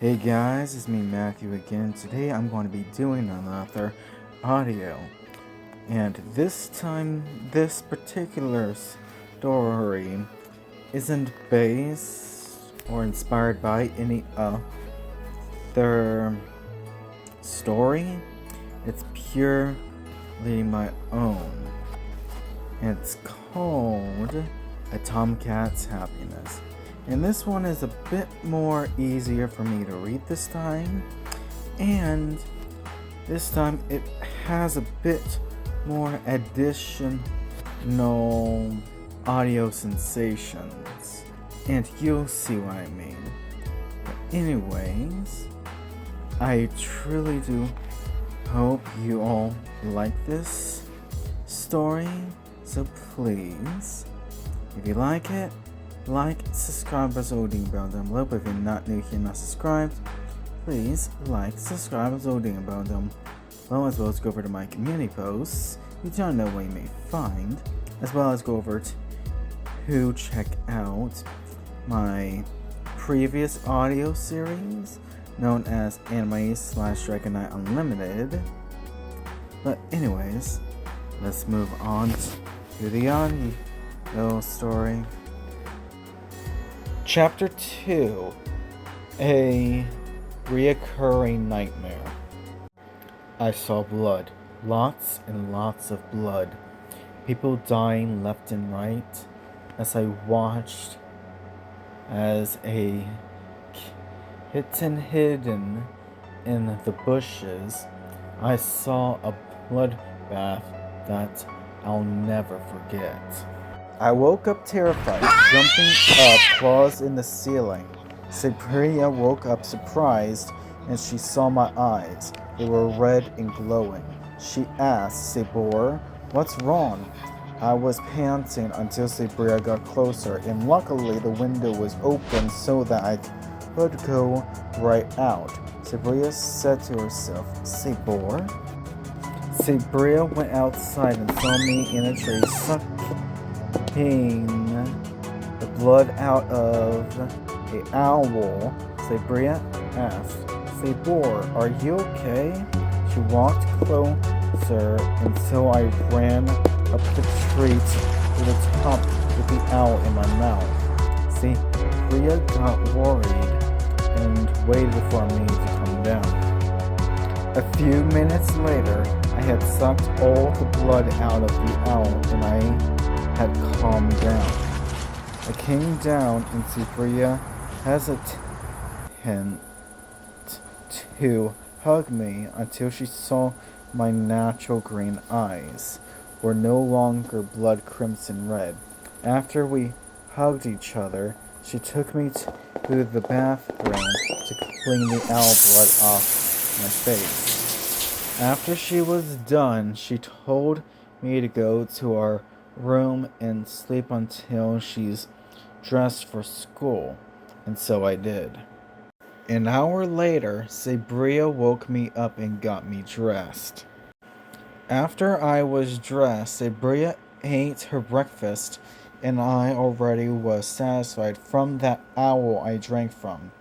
Hey guys, it's me Matthew again. Today I'm going to be doing another audio. And this time, this particular story isn't based or inspired by any other story. It's purely my own. And it's called A Tomcat's Happiness. And this one is a bit more easier for me to read this time. And this time it has a bit more additional audio sensations. And you'll see what I mean. But anyways, I truly do hope you all like this story. So please, if you like it, subscribe, press the ding bell down below. But if you're not new here, not subscribed, please subscribe, press the ding bell down below, as well as go over to my community posts. You don't know what you may find, as well as go over to check out my previous audio series known as Anime/Dragon Knight Unlimited. But anyways, let's move on to the audio story. Chapter 2, A Reoccurring Nightmare. I saw blood. Lots and lots of blood. People dying left and right as I watched as a kitten hidden in the bushes. I saw a bloodbath that I'll never forget. I woke up terrified, jumping up, claws in the ceiling. Sabria woke up surprised, and she saw my eyes. They were red and glowing. She asked, Sabor, what's wrong? I was panting until Sabria got closer, and luckily the window was open so that I could go right out. Sabria said to herself, Sabor? Sabria went outside and saw me in a tree sucking the blood out of the owl. Sabria asked, Sabor, are you okay? She walked closer until I ran up the tree to the top with the owl in my mouth. Sabria got worried and waited for me to come down. A few minutes later, I had sucked all the blood out of the owl and I had calmed down. I came down and Sabria hesitated to hug me until she saw my natural green eyes were no longer blood crimson red. After we hugged each other, she took me to the bathroom to clean the owl blood off my face. After she was done, she told me to go to our room and sleep until she's dressed for school, and so I did. An hour later, Sabria woke me up and got me dressed. After I was dressed, Sabria ate her breakfast, and I already was satisfied from that owl I drank from.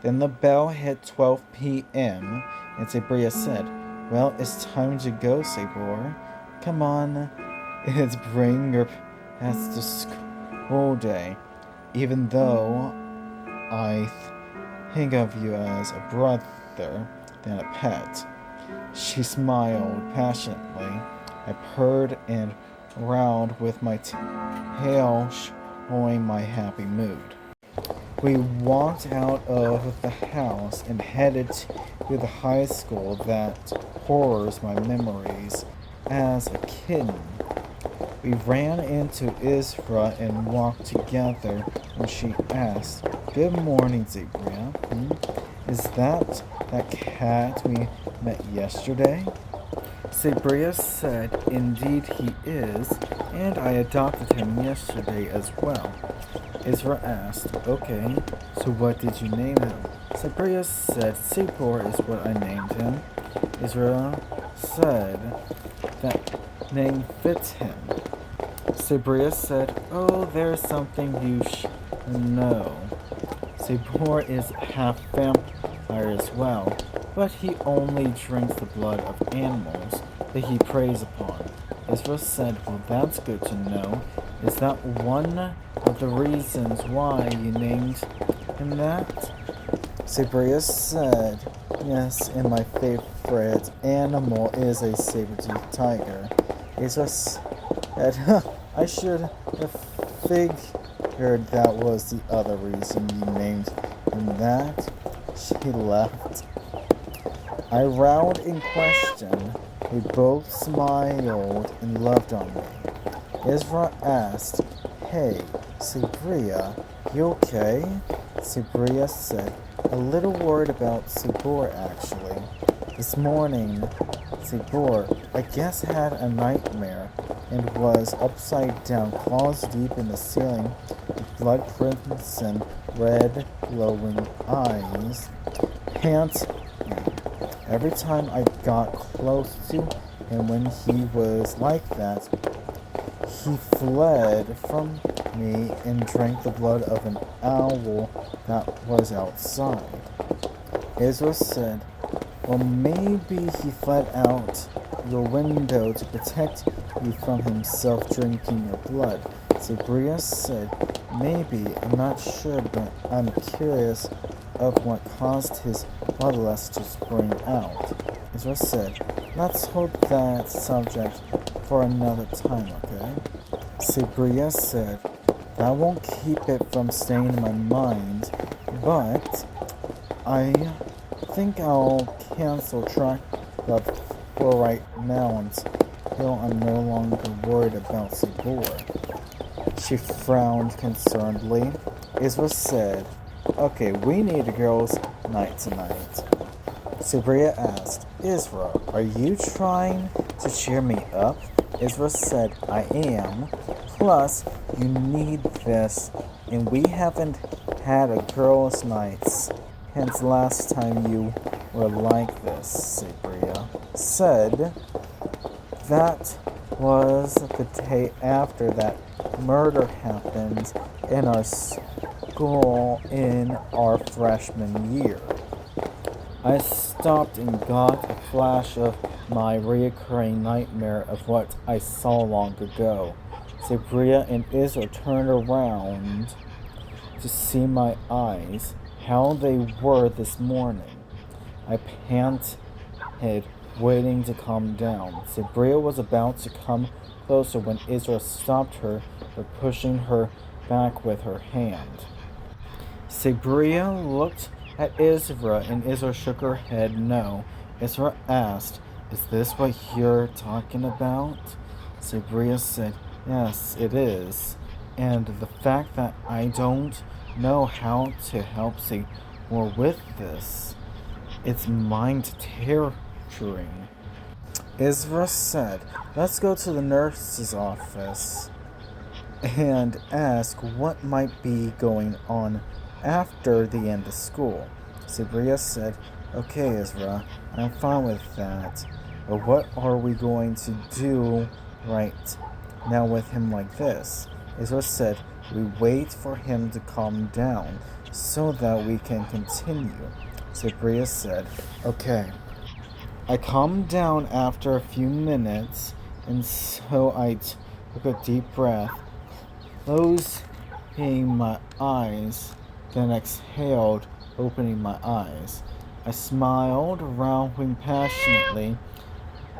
Then the bell hit 12 p.m., and Sabria said, well, it's time to go, Sabor. Come on, it's bring your pets to school day, even though I think of you as a brother than a pet. She smiled passionately. I purred and growled with my tail showing my happy mood. We walked out of the house and headed to the high school that horrors my memories as a kitten. We ran into Isra and walked together when she asked, Good morning, Sabria. Is that cat we met yesterday? Sabria said, Indeed he is, and I adopted him yesterday as well. Isra asked, Okay, so what did you name him? Sabria said, Sabor is what I named him. Isra said, That name fits him. Sabria said, Oh, there's something you should know. Sabor is half higher as well, but he only drinks the blood of animals that he preys upon. Israel said, well, that's good to know. Is that one of the reasons why you named him that? Sabria said, yes, and my favorite animal is a saber-toothed tiger. Israel said, I should have figured that was the other reason you named him that. She laughed. I rowed in question. We both smiled and loved on me. Ezra asked, hey, Sabria, you okay? Sabria said, a little worried about Sabor actually. This morning, Sabor, I guess, had a nightmare and was upside down, claws deep in the ceiling, with blood crimson, red, glowing eyes, pants. Every time I got close to him when he was like that, he fled from me and drank the blood of an owl that was outside. Israel said, well, maybe he fled out your window to protect you from himself drinking your blood. Sabria said, maybe, I'm not sure, but I'm curious of what caused his bloodlust to spring out. Israel said, let's hold that subject for another time, okay? Sabria said, that won't keep it from staying in my mind, but I think I'll cancel track club for right now until I'm no longer worried about Sabor. She frowned concernedly. Israel said, okay, we need a girls' night tonight. Sabria asked, Israel, are you trying to cheer me up? Israel said, I am. Plus, you need this, and we haven't had a girls' night since last time you were like this, Sabria said. That was the day after that murder happened in our school in our freshman year. I stopped and got a flash of my reoccurring nightmare of what I saw long ago. Sabria and Israel turned around to see my eyes, how they were this morning. I panted, waiting to calm down. Sabria was about to come closer when Israel stopped her by pushing her back with her hand. Sabria looked at Israel, and Israel shook her head no. Israel asked, is this what you're talking about? Sabria said, yes, it is. And the fact that I don't know how to help Sabria with this, it's mind-torturing. Israel said, let's go to the nurse's office and ask what might be going on after the end of school. Sabria said, okay, Ezra, I'm fine with that. But what are we going to do right now with him like this? Ezra said, we wait for him to calm down so that we can continue. Sabria said, okay. I calmed down after a few minutes, and so I took a deep breath, closing my eyes, then exhaled, opening my eyes. I smiled, roaring passionately,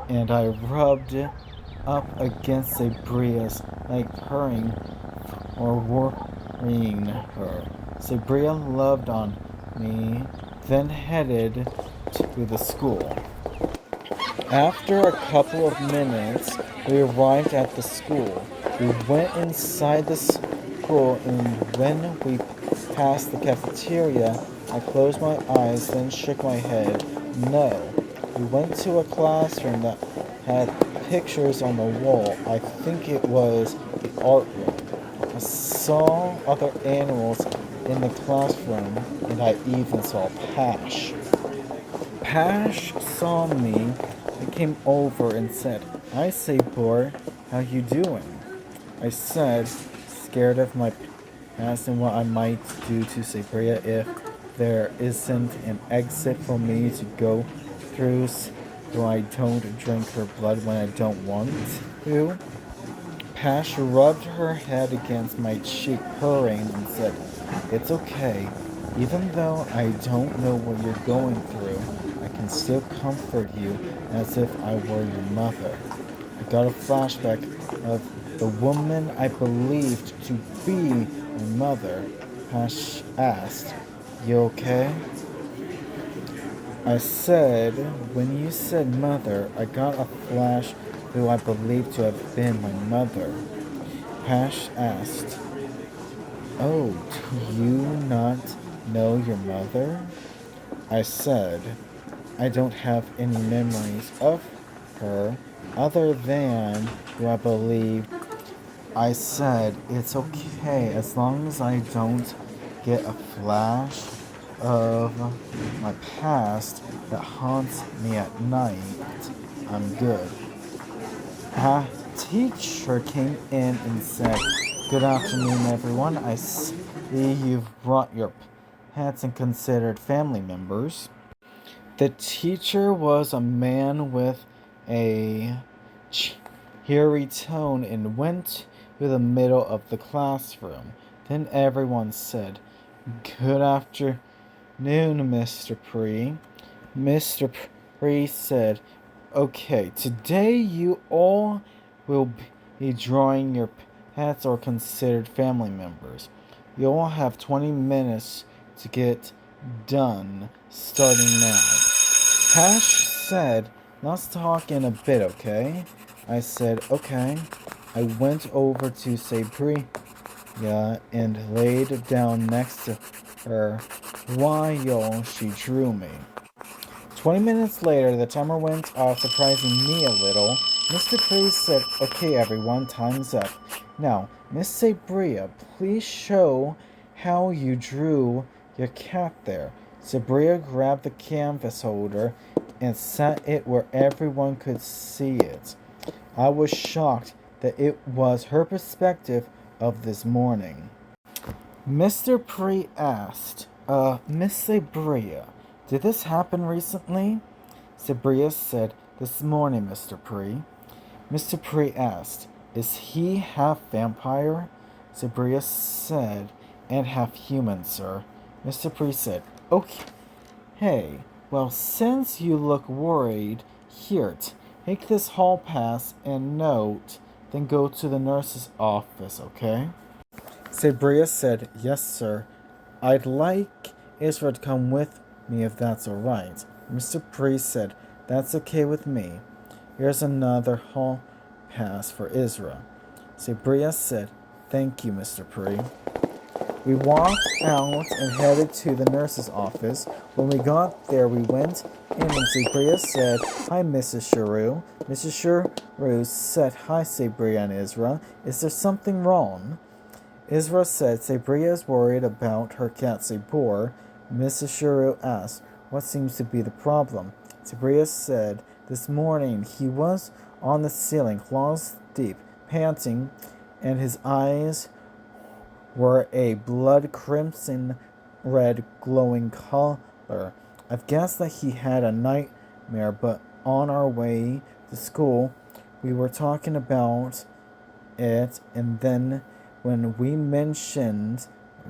and I rubbed up against Sabria's leg, purring or worrying her. Sabria loved on me, then headed to the school. After a couple of minutes, we arrived at the school. We went inside the school, and when we passed the cafeteria, I closed my eyes, then shook my head. No. We went to a classroom that had pictures on the wall. I think it was the art room. I saw other animals in the classroom, and I even saw Pash. Pash saw me and came over and said, "Hi, Sabor, how you doing?" I said, scared of my past and what I might do to Sabria if there isn't an exit for me to go through so I don't drink her blood when I don't want to. Pash rubbed her head against my cheek, purring, and said, "It's okay. Even though I don't know what you're going through, I can still comfort you as if I were your mother." I got a flashback of the woman I believed to be my mother. Pash asked, "You okay?" I said, "When you said mother, I got a flash who I believed to have been my mother." Pash asked, "Oh, do you not know your mother?" I said, "I don't have any memories of her other than who I believe." I said, "It's okay as long as I don't get a flash of my past that haunts me at night. I'm good." A teacher came in and said, "Good afternoon, everyone. I see you've brought your pets and considered family members." The teacher was a man with a cheery tone and went to the middle of the classroom. Then everyone said, "Good afternoon, Mr. Pre." Mr. Pre said, "Okay, today you all will be drawing your pets or considered family members. You all have 20 minutes to get done, starting now." Pash said, "Let's talk in a bit, okay?" I said, "Okay." I went over to Sabria and laid down next to her while she drew me. 20 minutes later, the timer went off, surprising me a little. Mr. Priest said, "Okay, everyone, time's up. Now, Miss Sabria, please show how you drew your cat there." Sabria grabbed the canvas holder and set it where everyone could see it. I was shocked that it was her perspective of this morning. Mr. Pre asked, Miss Sabria, did this happen recently?" Sabria said, "This morning, Mr. Pre." Mr. Pre asked, "Is he half vampire?" Sabria said, "And half human, sir." Mr. Pre said, "Okay. Hey, well, since you look worried, here, take this hall pass and note, then go to the nurse's office, okay?" Sabria said, "Yes, sir. I'd like Israel to come with me if that's all right." Mr. Priest said, "That's okay with me. Here's another hall pass for Israel." Sabria said, "Thank you, Mr. Priest." We walked out and headed to the nurse's office. When we got there, we went in and Sabria said, "Hi, Mrs. Sharu." Mrs. Sharu said, "Hi, Sabria and Isra. Is there something wrong?" Isra said Sabria is worried about her cat Sabor. Mrs. Sharu asked, "What seems to be the problem?" Sabria said, "This morning he was on the ceiling, claws deep, panting, and his eyes were a blood crimson red glowing color. I've guessed that he had a nightmare, but on our way to school, we were talking about it, and then when we mentioned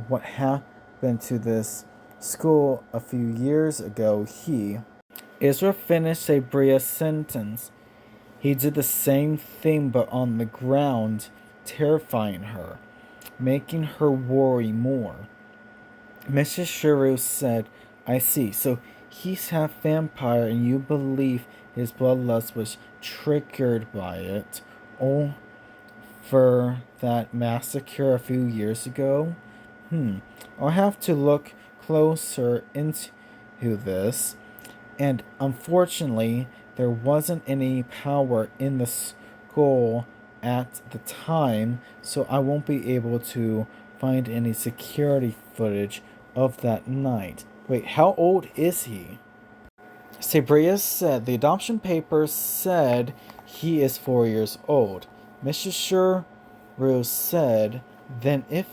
what happened to this school a few years ago, he..." Isra finished Sabria's sentence. "He did the same thing but on the ground, terrifying her, making her worry more." Mrs. Shuru said, "I see. So he's half vampire and you believe his bloodlust was triggered by it. Oh, for that massacre a few years ago? I'll have to look closer into this." And unfortunately, there wasn't any power in the school at the time, so I won't be able to find any security footage of that night. Wait, how old is he? Sabria said the adoption papers said he is 4 years old. Mrs. Shuru said, "Then if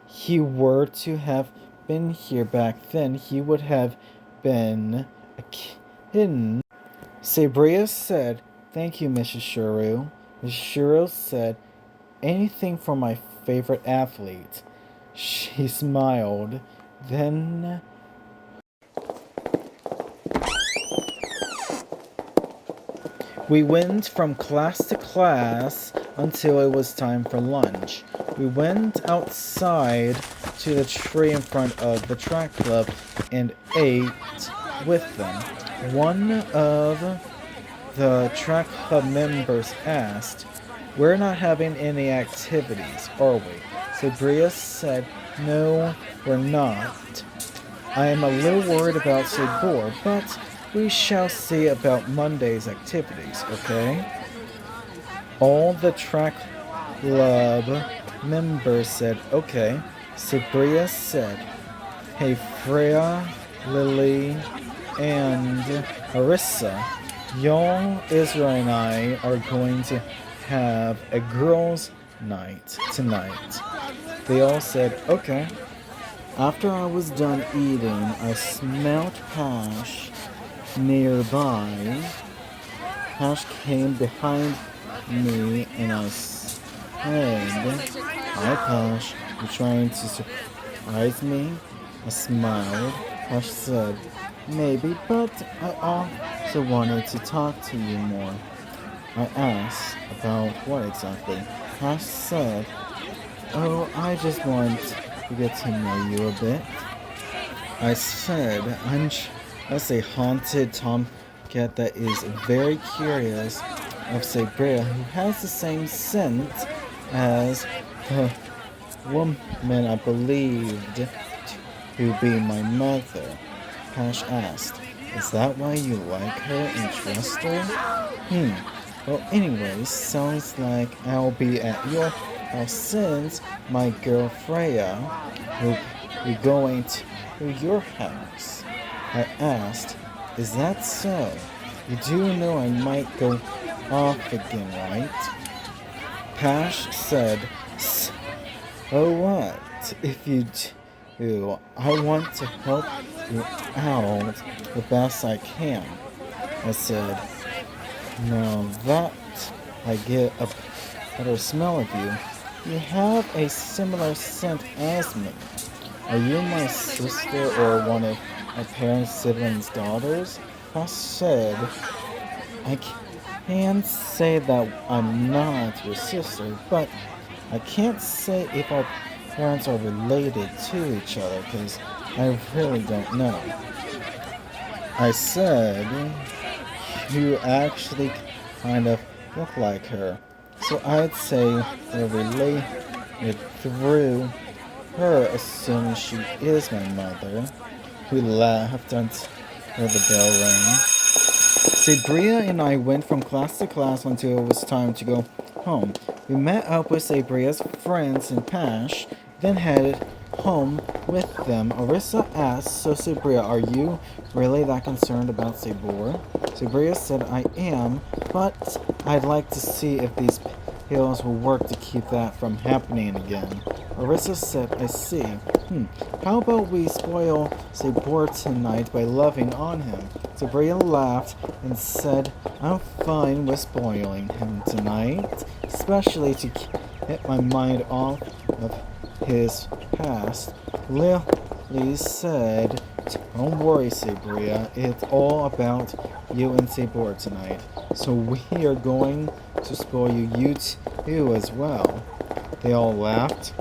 he were to have been here back then, he would have been a kitten. Sabria said, "Thank you, Mrs. Shuru." Mrs. Shuru said, "Anything for my favorite athlete." She smiled. Then we went from class to class until it was time for lunch. We went outside to the tree in front of the track club and ate with them. One of the track club members asked, "We're not having any activities, are we?" Sabria said, "No, we're not. I am a little worried about Sabor, but we shall see about Monday's activities, okay?" All the track club members said, "Okay." Sabria said, "Hey, Freya, Lily, and Harissa, y'all, Israel and I are going to have a girls' night tonight." They all said, "Okay." After I was done eating, I smelled Pash nearby. Pash came behind me and I said, "Hi, Pash. You trying to surprise me?" I smiled. Pash said, "Maybe, but I also wanted to talk to you more." I asked, "About what exactly?" Pash said, "Oh, I just want to get to know you a bit." I said, "I'm just a haunted tomcat that is very curious of Sabria, who has the same scent as the woman I believed to be my mother." Pash asked, "Is that why you like her and trust her?" Well, anyways, sounds like I'll be at your house since my girl Freya will be going to your house. I asked, "Is that so? You do know I might go off again, right?" Pash said, "So what? If you do, I want to help you out the best I can." I said, "Now that I get a better smell of you, you have a similar scent as me. Are you my sister or one of my parents' siblings' daughters?" I said, "I can't say that I'm not your sister, but I can't say if our parents are related to each other because I really don't know." I said, "You actually kind of look like her, so I'd say we're related through her, assuming she is my mother." We laughed until the bell rang. Sabria and I went from class to class until it was time to go home. We met up with Sabria's friends in Pash, then headed home with them. Arissa asked, "So Sabria, are you really that concerned about Sabor?" Sabria said, "I am, but I'd like to see if these pills will work to keep that from happening again." Arissa said, "I see. How about we spoil Sabor tonight by loving on him?" Sabria laughed and said, "I'm fine with spoiling him tonight, especially to get my mind off of his past." Lily said, "Don't worry, Sabria. It's all about you and Sabor tonight. So we are going to spoil you too as well." They all laughed.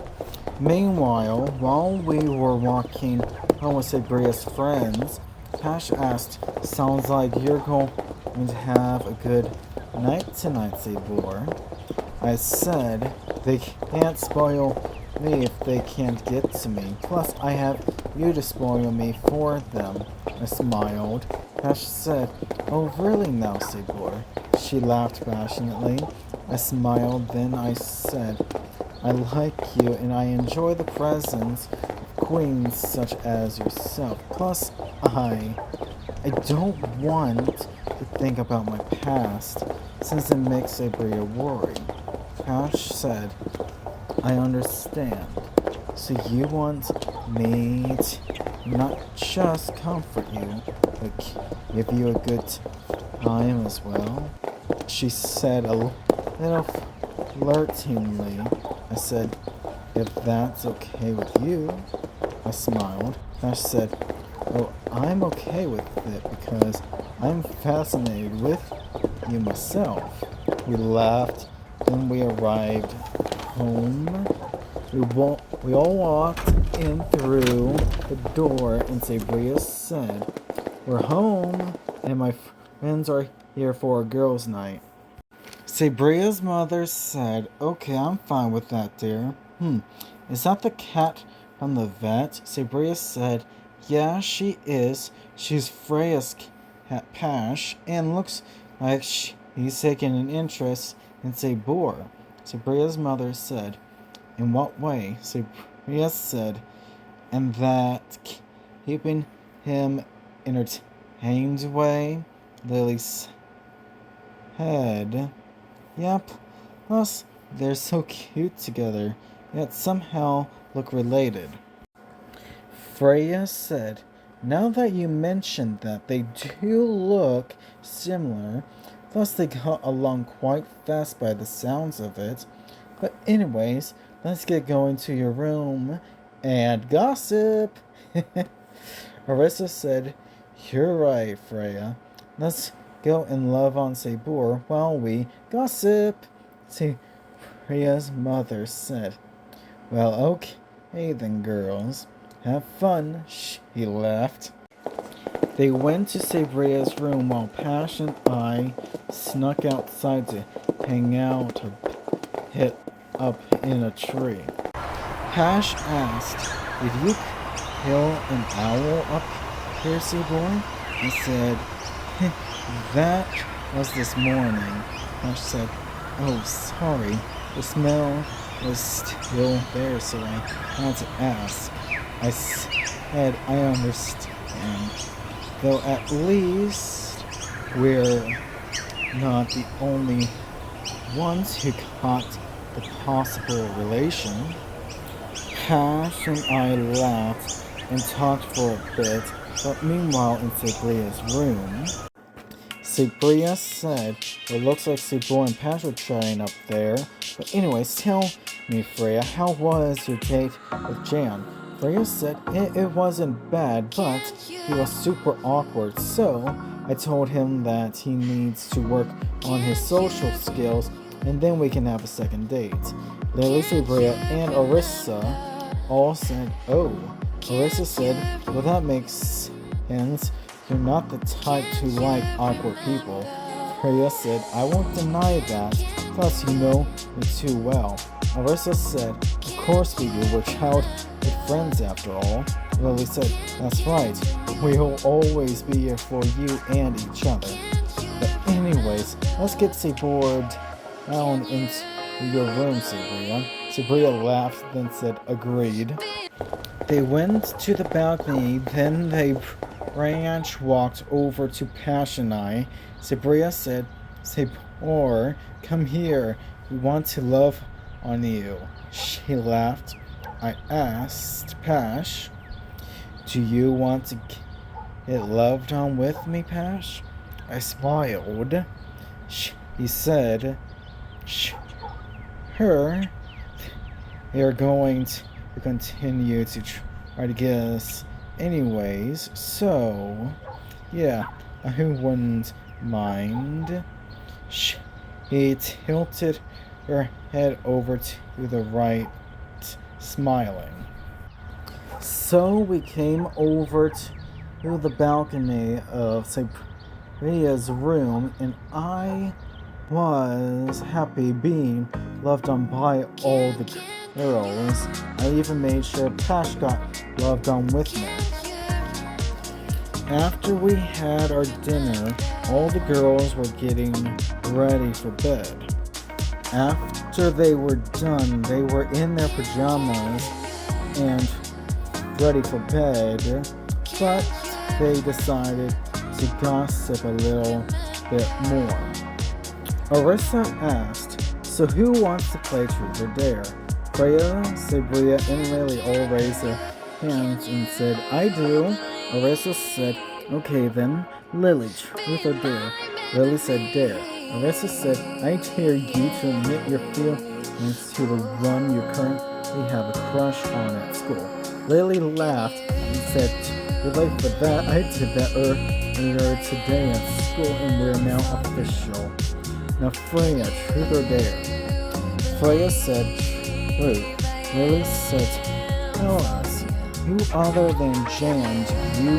Meanwhile, while we were walking home with Sabria's friends, Pash asked, "Sounds like you're going to have a good night tonight, Sabor." I said, "They can't spoil me if they can't get to me. Plus, I have you to spoil me for them." I smiled. Pash said, "Oh, really now, Sabor?" She laughed passionately. I smiled, then I said, "I like you and I enjoy the presence of queens such as yourself. Plus, I don't want to think about my past since it makes Sabria worry." Pash said, "I understand. So you want me to not just comfort you, but give you a good time as well? She said a little flirtingly. I said, if that's okay with you. I smiled. Pash said, oh, I'm okay with it because I'm fascinated with you myself. We laughed. Then we arrived home. We all walked in through the door and Sabria said, we're home and my friends are here for a girls' night. Sabria's mother said, okay, I'm fine with that, dear. Is that the cat from the vet? Sabria said, yeah, she is. She's Freya's cat Pash and looks like he's taken an interest in Sabor. Sabria's mother said, in what way? Sabria said, in that keeping him entertained way. Lily's head. Yep. Plus, they're so cute together, yet somehow look related. Freya said, now that you mentioned that, they do look similar. Plus, they got along quite fast by the sounds of it. But anyways, let's get going to your room and gossip. Arissa said, you're right, Freya. Let's go and love on Sabor while we gossip. Freya's mother said, well, okay then, girls. Have fun, she laughed. They went to Sabria's room while Pash and I snuck outside to hang out or hit up in a tree. Pash asked, did you kill an owl up here, Sabor? I said, that was this morning. Pash said, oh, sorry. The smell was still there, so I had to ask. I said, I understand. Though at least we're not the only ones who caught the possible relation. Pash and I laughed and talked for a bit, but meanwhile in Sabria's room, Sabria said, it looks like Sabor and Pash were trying up there. But anyways, tell me, Freya, how was your date with Jan? Freya said it wasn't bad, but he was super awkward, so I told him that he needs to work on his social skills, and then we can have a second date. Lily, Sabria, and Arissa all said, oh. Arissa said, well, that makes sense. You're not the type to like awkward people. Freya said, I won't deny that, plus you know me too well. Arissa said, of course we do, we're childhood friends after all. Lily said, that's right, we'll always be here for you and each other. But anyways, let's get Sabor down into your room, Sabria. Sabria laughed, then said, agreed. They went to the balcony, then they branch walked over to Pash and I. Sabria said, Sabor, come here. We want to love on you. She laughed. I asked Pash, do you want to get loved on with me, Pash? I smiled. He said, sure. They're going to continue to try to get us anyways, so yeah, I wouldn't mind. He tilted her head over to the right, smiling. So we came over to the balcony of Sabria's room, and I was happy being loved on by all the girls. I even made sure Pash got loved on with me. After we had our dinner, all the girls were getting ready for bed. After they were done, they were in their pajamas and ready for bed, but they decided to gossip a little bit more. Arissa asked, so who wants to play Truth or Dare? Freya, Sabria, and Lily all raised their hands and said, I do. Arissa said, okay then. Lily, truth or dare? Lily said, dare. Arissa said, I dare you to admit your feelings to the one you currently have a crush on at school. Lily laughed and said, too late for that. I did that earlier today at school and we're now official. Now Freya, truth or dare? Freya said, truth. Lily said, tell us, who other than Jan do you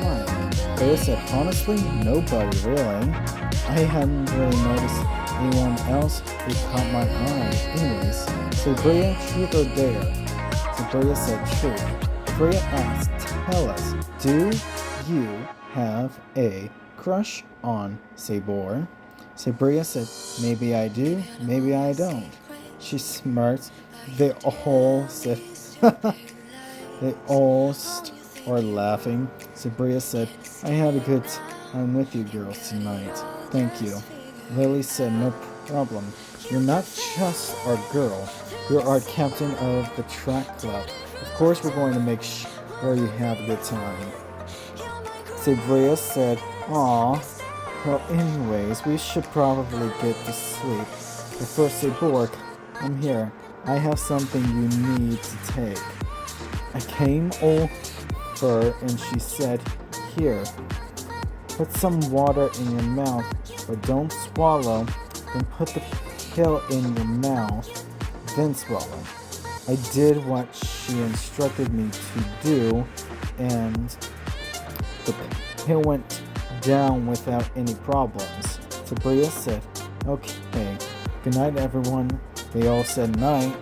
like? Freya said, honestly, nobody really. I hadn't really noticed anyone else who caught my eye. Anyways, so Freya, truth or dare? So Freya said, truth. Freya asked, tell us, do you have a crush on Sabor? Sabria said, maybe I do, maybe I don't. She smirked. They all said, they all were laughing. Sabria said, I had a good time with you girls tonight. Thank you. Lily said, no problem. You're not just our girl. You're our captain of the track club. Of course we're going to make sure you have a good time. Sabria said, aw. Well, anyways, we should probably get to sleep. But first, Sabor, I'm here. I have something you need to take. I came over and she said, here, put some water in your mouth, but don't swallow. Then put the pill in your mouth, then swallow. I did what she instructed me to do, and the pill went down without any problems. Sabria said, okay, good night everyone. They all said night.